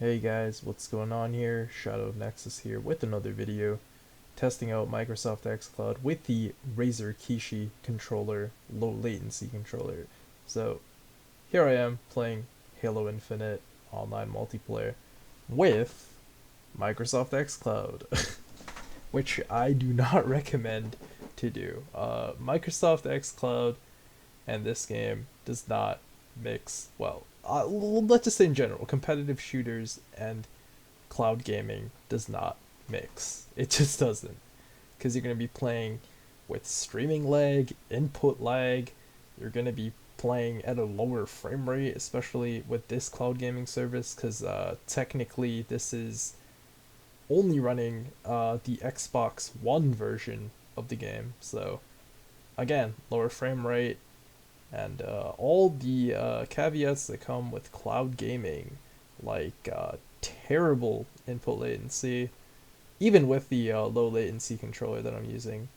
Hey guys, what's going on here? Shadow of Nexus here with another video testing out Microsoft Xcloud with the Razer Kishi controller, low latency controller. So here I am playing Halo Infinite online multiplayer with Microsoft Xcloud, which I do not recommend to do. Microsoft Xcloud and this game does not mix well. Let's just say in general, competitive shooters and cloud gaming does not mix. It just doesn't. Because you're going to be playing with streaming lag, input lag, you're going to be playing at a lower frame rate, especially with this cloud gaming service, because technically this is only running the Xbox One version of the game. So, again, lower frame rate, and all the caveats that come with cloud gaming, like terrible input latency, even with the low latency controller that I'm using.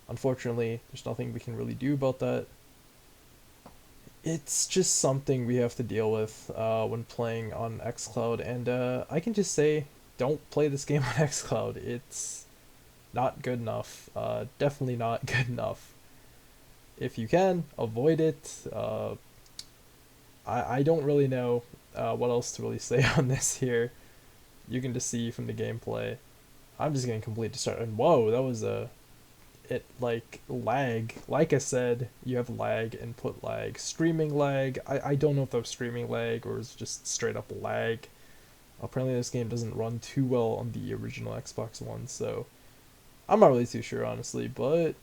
Unfortunately, there's nothing we can really do about that. It's just something we have to deal with when playing on Xcloud, and I can just say, don't play this game on Xcloud. It's not good enough. Definitely not good enough. If you can, avoid it. I don't really know what else to really say on this here. You can just see from the gameplay. I'm just getting completely distracted. And whoa, that was like lag. Like I said, you have lag, input lag, streaming lag. I don't know if that was streaming lag or it's just straight up lag. Apparently this game doesn't run too well on the original Xbox One, so I'm not really too sure honestly, but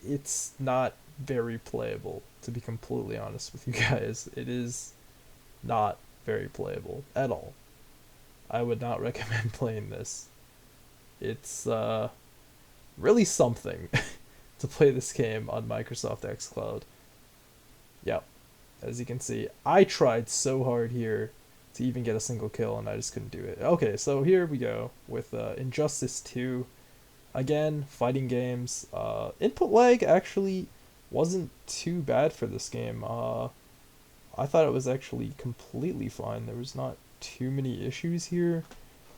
it's not very playable, to be completely honest with you guys. It is not very playable at all. I would not recommend playing this. It's really something to play this game on Microsoft Xcloud. Yep, as you can see, I tried so hard here to even get a single kill and I just couldn't do it. Okay, so here we go with Injustice 2. Again, fighting games. Input lag actually wasn't too bad for this game. I thought it was actually completely fine. There was not too many issues here.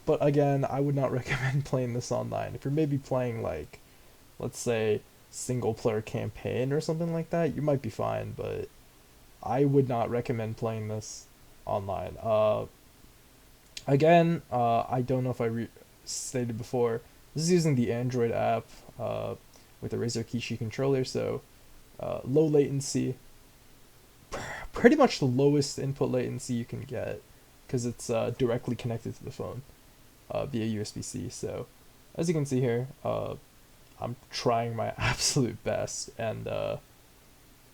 But again, I would not recommend playing this online. If you're maybe playing like, let's say, single player campaign or something like that, you might be fine, but I would not recommend playing this online. Again, I don't know if stated before, this is using the Android app with the Razer Kishi controller, so low latency, pretty much the lowest input latency you can get, because it's directly connected to the phone via USB-C. So as you can see here, I'm trying my absolute best and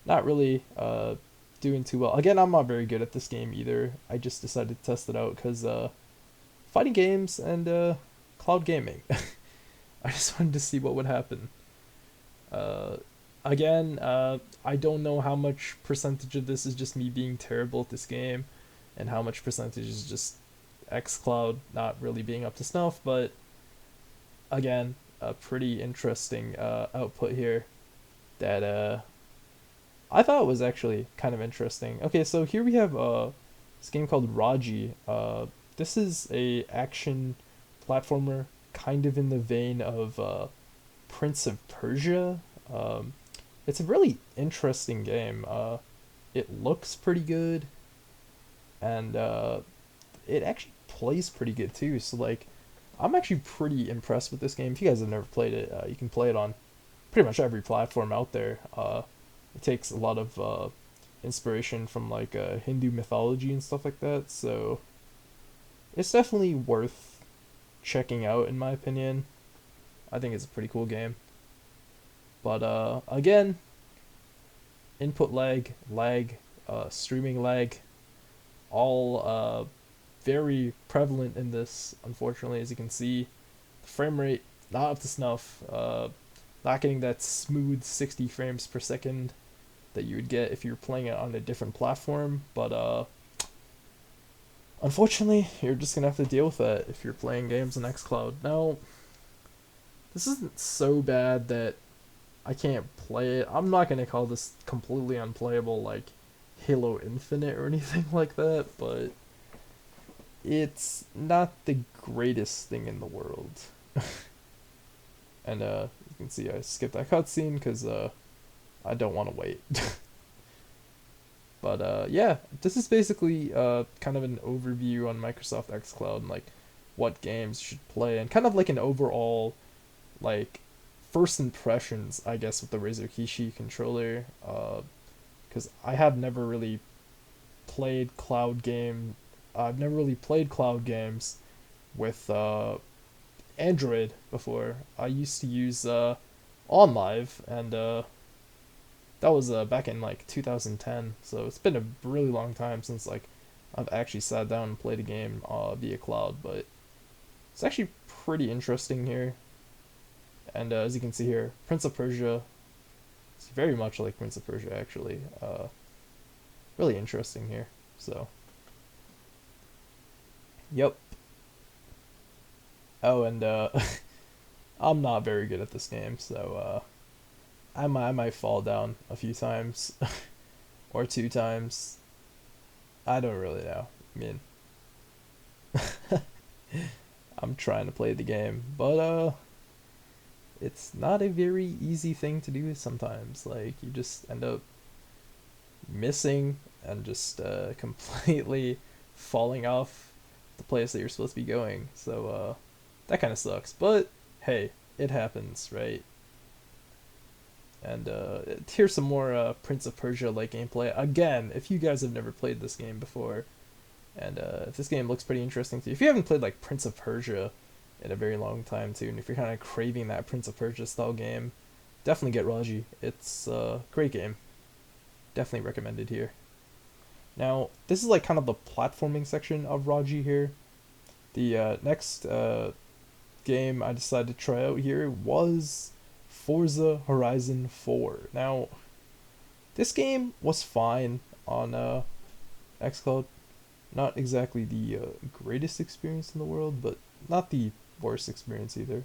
not really doing too well. Again, I'm not very good at this game either. I just decided to test it out because fighting games and cloud gaming. I just wanted to see what would happen. Uh, Again, I don't know how much percentage of this is just me being terrible at this game, and how much percentage is just xCloud not really being up to snuff. But again, a pretty interesting output here that I thought was actually kind of interesting. Okay, so here we have this game called Raji. This is a action platformer, kind of in the vein of Prince of Persia. It's a really interesting game. It looks pretty good, and it actually plays pretty good too. So like, I'm actually pretty impressed with this game. If you guys have never played it, you can play it on pretty much every platform out there. It takes a lot of inspiration from like Hindu mythology and stuff like that. So it's definitely worth checking out in my opinion. I think it's a pretty cool game. But again, input lag, streaming lag, all very prevalent in this. Unfortunately, as you can see, the frame rate not up to snuff. Not getting that smooth 60 frames per second that you would get if you were playing it on a different platform. But unfortunately, you're just gonna have to deal with that if you're playing games on xCloud. Now, this isn't so bad that I can't play it. I'm not gonna call this completely unplayable like Halo Infinite or anything like that, but it's not the greatest thing in the world. And you can see I skipped that cutscene because I don't want to wait. But yeah, this is basically kind of an overview on Microsoft Xcloud and like what games you should play and kind of like an overall like first impressions, I guess, with the Razer Kishi controller. Because I have never really played cloud game. I've never really played cloud games with Android before. I used to use OnLive, and that was back in like 2010. So it's been a really long time since like I've actually sat down and played a game via cloud. But it's actually pretty interesting here. And as you can see here, Prince of Persia. It's very much like Prince of Persia actually. Really interesting here. So, yep. Oh, and I'm not very good at this game, so I might fall down a few times or two times. I don't really know. I mean, I'm trying to play the game, but it's not a very easy thing to do sometimes. Like you just end up missing and just completely falling off the place that you're supposed to be going. So that kind of sucks. But hey, it happens, right? And here's some more Prince of Persia like gameplay. Again, if you guys have never played this game before, and if this game looks pretty interesting to you, if you haven't played like Prince of Persia in a very long time too, and if you're kind of craving that Prince of Persia style game, definitely get Raji. It's a great game. Definitely recommended here. Now, this is like kind of the platforming section of Raji here. The next game I decided to try out here was Forza Horizon 4. Now, this game was fine on xCloud. Not exactly the greatest experience in the world, but not the worst experience either.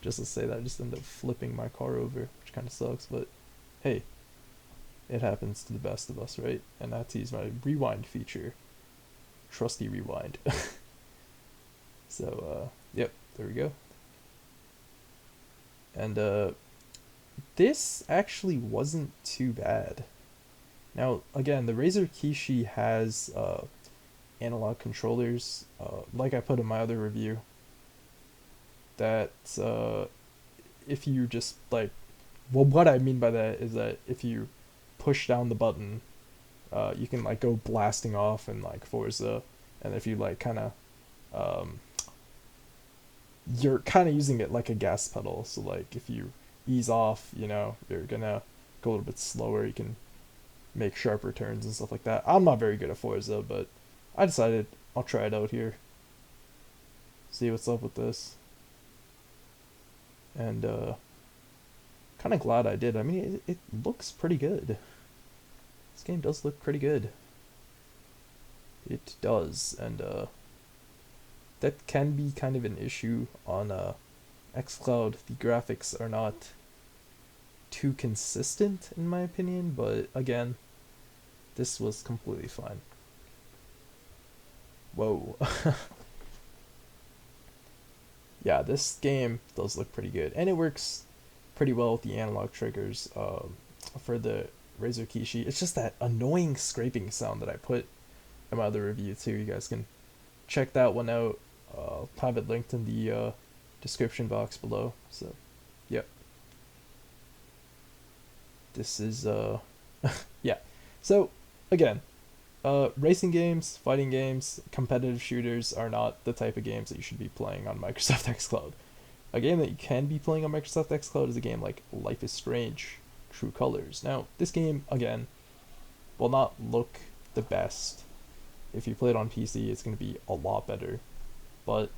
Just to say that, I just ended up flipping my car over, which kind of sucks, but hey, it happens to the best of us, right? And I had to use my rewind feature. Trusty rewind. So, yep, there we go. And this actually wasn't too bad. Now, again, the Razer Kishi has analog controllers, like I put in my other review, that if you just like, well, what I mean by that is that if you push down the button, you can like go blasting off and like Forza, and if you like kind of, you're kind of using it like a gas pedal. So like if you ease off, you're gonna go a little bit slower. You can make sharper turns and stuff like that. I'm not very good at Forza, but I decided I'll try it out here. See what's up with this. And kind of glad I did. I mean, it looks pretty good. This game does look pretty good. It does, and that can be kind of an issue on xCloud. The graphics are not too consistent in my opinion, but again, this was completely fine. Whoa. Yeah, this game does look pretty good, and it works pretty well with the analog triggers for the Razer Kishi. It's just that annoying scraping sound that I put in my other review too. You guys can check that one out. I'll have it linked in the description box below. So, yep. This is yeah. So again, racing games, fighting games, competitive shooters are not the type of games that you should be playing on Microsoft Xcloud. A game that you can be playing on Microsoft Xcloud is a game like Life is Strange, True Colors. Now, this game, again, will not look the best. If you play it on PC, it's going to be a lot better. But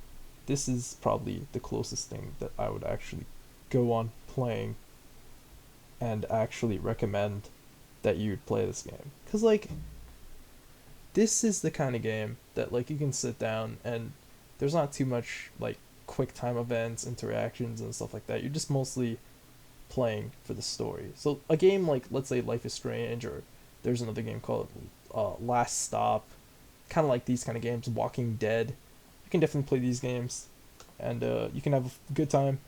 this is probably the closest thing that I would actually go on playing and actually recommend that you'd play this game. Because, like, this is the kind of game that, like, you can sit down and there's not too much, like, quick time events, interactions, and stuff like that. You're just mostly playing for the story. So a game like, let's say, Life is Strange, or there's another game called Last Stop, kind of like these kind of games, Walking Dead. You can definitely play these games, and you can have a good time.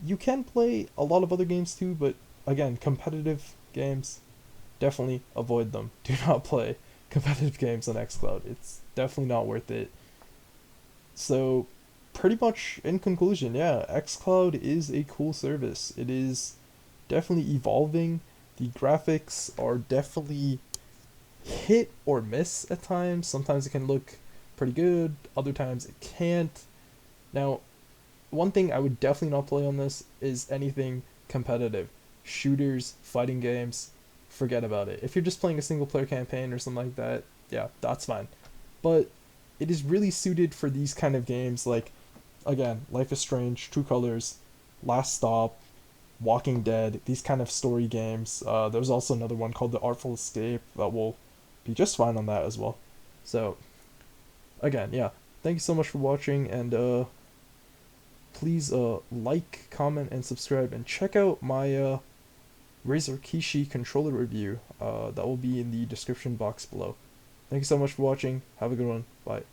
You can play a lot of other games too, but again, competitive games, definitely avoid them. Do not play competitive games on Xcloud. It's definitely not worth it. So, pretty much in conclusion, yeah, Xcloud is a cool service. It is definitely evolving. The graphics are definitely hit or miss at times. Sometimes it can look pretty good, other times it can't. Now, one thing I would definitely not play on this is anything competitive. Shooters, fighting games, forget about it. If you're just playing a single player campaign or something like that, yeah, that's fine. But it is really suited for these kind of games like, again, Life is Strange, True Colors, Last Stop, Walking Dead, these kind of story games. There's also another one called The Artful Escape that will be just fine on that as well. So, again, yeah, thank you so much for watching, and please like, comment, and subscribe, and check out my Razer Kishi controller review. That will be in the description box below. Thank you so much for watching. Have a good one. Bye.